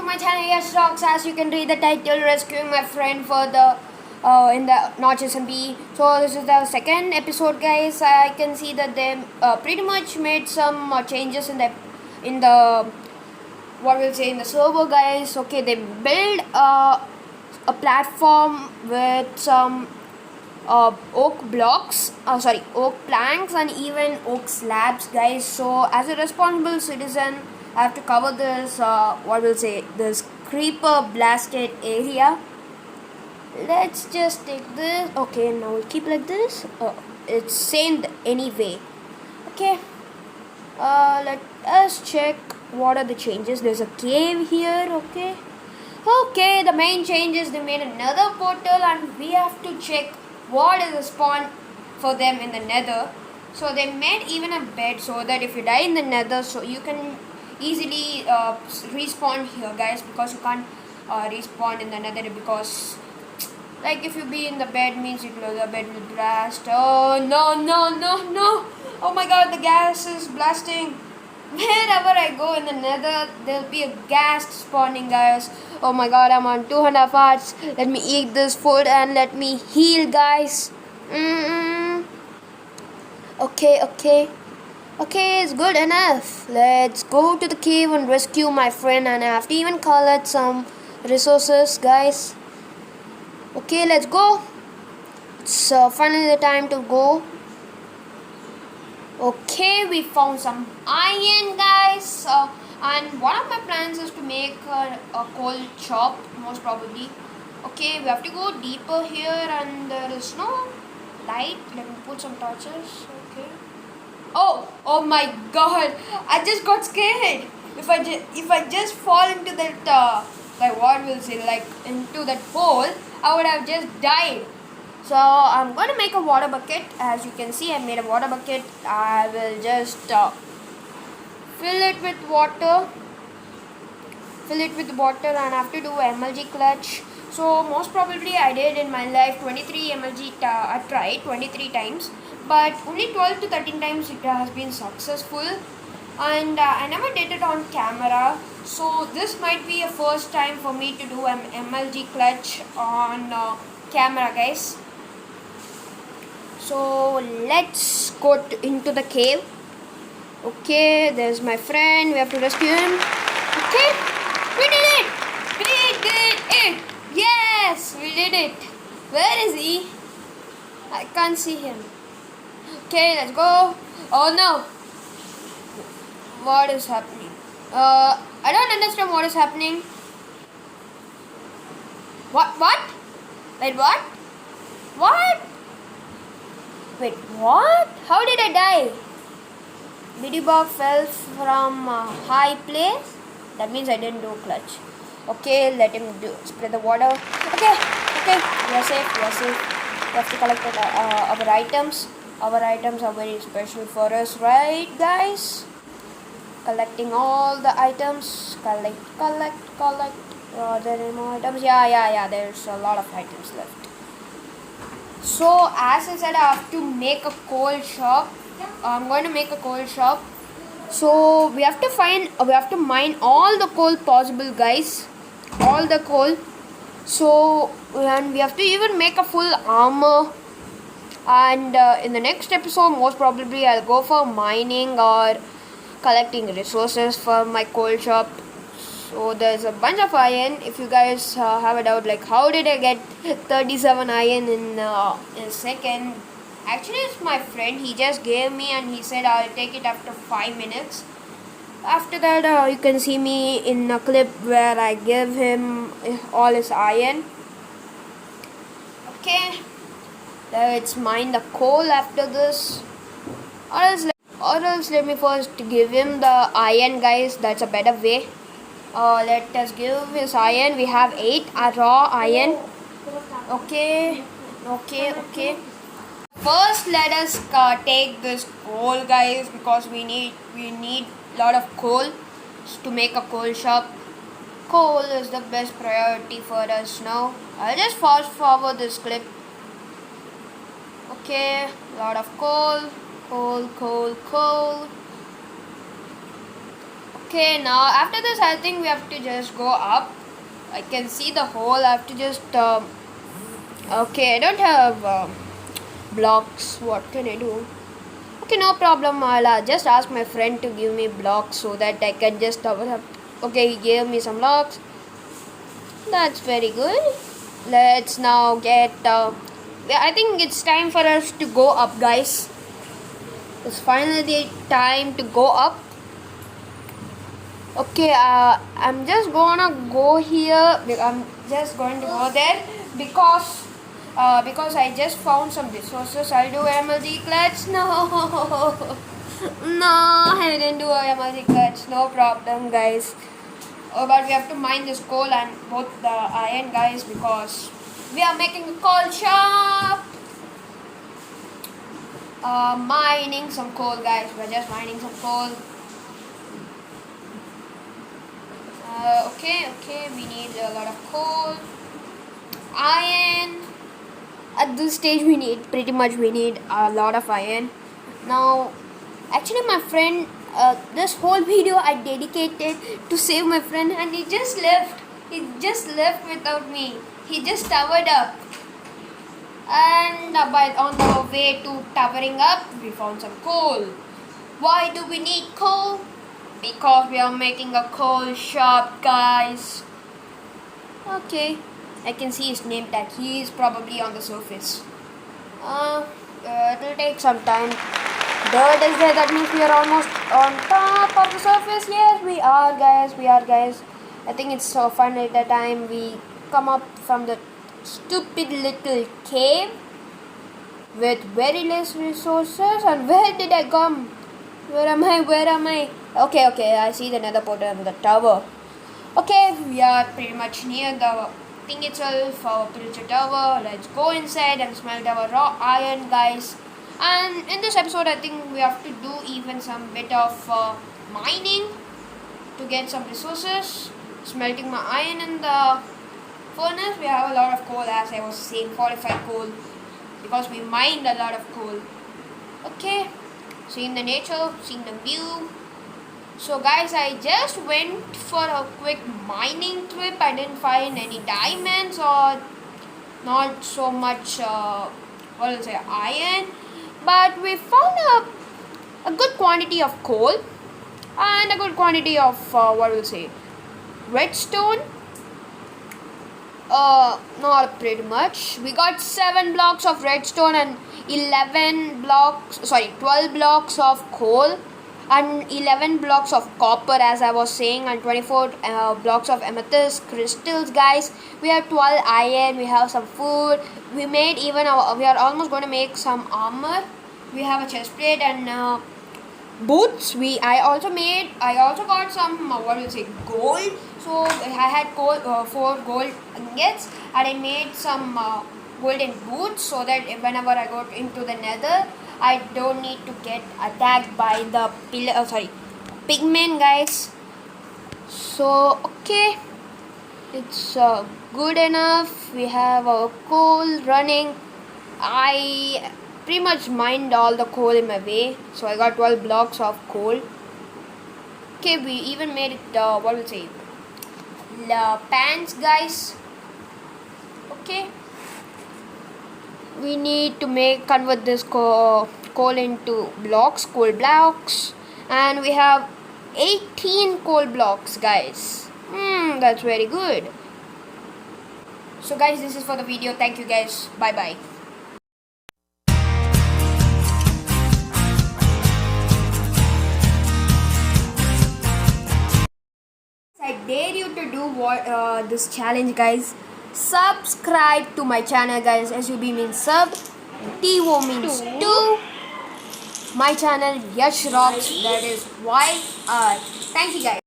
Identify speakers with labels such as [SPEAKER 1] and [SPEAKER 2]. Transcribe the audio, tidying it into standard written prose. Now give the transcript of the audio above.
[SPEAKER 1] my channel. Yes, Rocks. As you can read the title, rescuing my friend for the in the Notch SMB. So this is the second episode, guys. I can see that they pretty much made some changes in the what we'll say in the server, guys. Okay, they build a platform with some oak blocks, oak planks, and even oak slabs, guys. So as a responsible citizen, I have to cover this this creeper blasted area. Let's just take this. Okay, now we'll keep like this. It's same anyway. Okay, let us check what are the changes. There's a cave here. Okay, the main changes, they made another portal, and we have to check what is the spawn for them in the nether. So they made even a bed so that if you die in the nether, so you can easily respawn here, guys, because you can't respawn in the nether, because like if you be in the bed means the bed will blast. Oh no, oh my god, the gas is blasting. Wherever I go in the nether, there'll be a gas spawning, guys. Oh my god, I'm on 200 hearts. Let me eat this food and let me heal, guys. Okay, it's good enough. Let's go to the cave and rescue my friend, and I have to even collect some resources, guys. Okay, let's go. It's finally the time to go. Okay, we found some iron, guys, and one of my plans is to make a coal chop, most probably. Okay, we have to go deeper here, and there is no light. Let me put some torches. Okay. Oh my god, I just got scared. If I just fall into that into that hole, I would have just died. So I'm going to make a water bucket. As you can see, I made a water bucket. I will just fill it with water, and I have to do MLG clutch. So most probably I did in my life 23 MLG. I tried 23 times, but only 12 to 13 times it has been successful, and I never did it on camera. So this might be a first time for me to do an MLG clutch on camera, guys. So let's go into the cave. Okay, there's my friend. We have to rescue him. Okay, we did it. Yes, we did it. Where is he? I can't see him. Okay, let's go. Oh no, what is happening? I don't understand what is happening. What? Wait, what? Wait, what? How did I die? Bidibog fell from a high place. That means I didn't do clutch. Okay, let him spread the water. Okay, we are safe. We have to collect our items. Our items are very special for us, right, guys? Collecting all the items. Collect. Are there any more items? Yeah. There's a lot of items left. So as I said, I have to make a coal shop. I'm going to make a coal shop. So we have to mine all the coal possible, guys. All the coal. So and we have to even make a full armor. And in the next episode, most probably I'll go for mining or collecting resources for my coal shop. So there's a bunch of iron. If you guys have a doubt like how did I get 37 iron in a second, actually it's my friend. He just gave me and he said I'll take it after 5 minutes. After that you can see me in a clip where I give him all his iron. Okay, let's mine the coal after this, or else let me first give him the iron, guys. That's a better way. Let us give his iron. We have 8 raw iron. Okay. First, let us take this coal, guys, because we need lot of coal to make a coal shop. Coal is the best priority for us now. I'll just fast forward this clip. Okay, lot of coal. Okay, now after this, I think we have to just go up. I can see the hole. I have to just. Okay, I don't have blocks. What can I do? Okay, no problem. I'll just ask my friend to give me blocks so that I can just cover up. Okay, he gave me some blocks. That's very good. Let's now get. I think it's time for us to go up, guys. It's finally time to go up. Okay, I'm just gonna go here. I'm just going to go there because I just found some resources. I'll do MLG clutch. No, no, I didn't do MLG clutch. No problem, guys. Oh, but we have to mine this coal and both the iron, guys, because we are making a coal shop. Mining some coal, guys. We're just mining some coal. Okay, we need a lot of coal, iron. At this stage, we need a lot of iron. Now, actually, my friend, this whole video I dedicated to save my friend, and he just left. He just left without me. He just towered up. And on the way to towering up, we found some coal. Why do we need coal? Because we are making a coal shop, guys. Okay, I can see his name tag. He is probably on the surface. It will take some time. Dirt is there. That means we are almost on top of the surface. Yes, we are, guys. I think it's finally the time we come up from the stupid little cave with very less resources. And where did I come? Where am I? Okay, I see the nether portal and the tower. Okay, we are pretty much near the thing itself, our pillager tower. Let's go inside and smelt our raw iron, guys. And in this episode, I think we have to do even some bit of mining to get some resources. Smelting my iron in the furnace. We have a lot of coal, as I was saying, 45 coal, because we mined a lot of coal. Okay, seeing the nature, seeing the view. So guys, I just went for a quick mining trip. I didn't find any diamonds or not so much iron, but we found a good quantity of coal and a good quantity of redstone. Not pretty much. We got 7 blocks of redstone and 12 blocks of coal and 11 blocks of copper, as I was saying, and 24 blocks of amethyst crystals, guys. We have 12 iron. We have some food. We are almost going to make some armor. We have a chest plate and boots. I also got some gold. So I had 4 gold ingots, and I made some golden boots so that whenever I go into the nether, I don't need to get attacked by the pigmen, guys. So okay, it's good enough. We have our coal running. I pretty much mined all the coal in my way, so I got 12 blocks of coal. Okay, we even made it pans, guys. Okay, we need to convert this coal into coal blocks, and we have 18 coal blocks, guys. That's very good. So guys, this is for the video. Thank you, guys. Bye bye. I dare you to do this challenge, guys. Subscribe to my channel, guys. SUB means sub, TO means 2. My channel Yash Rocks, that is YR. Thank you, guys.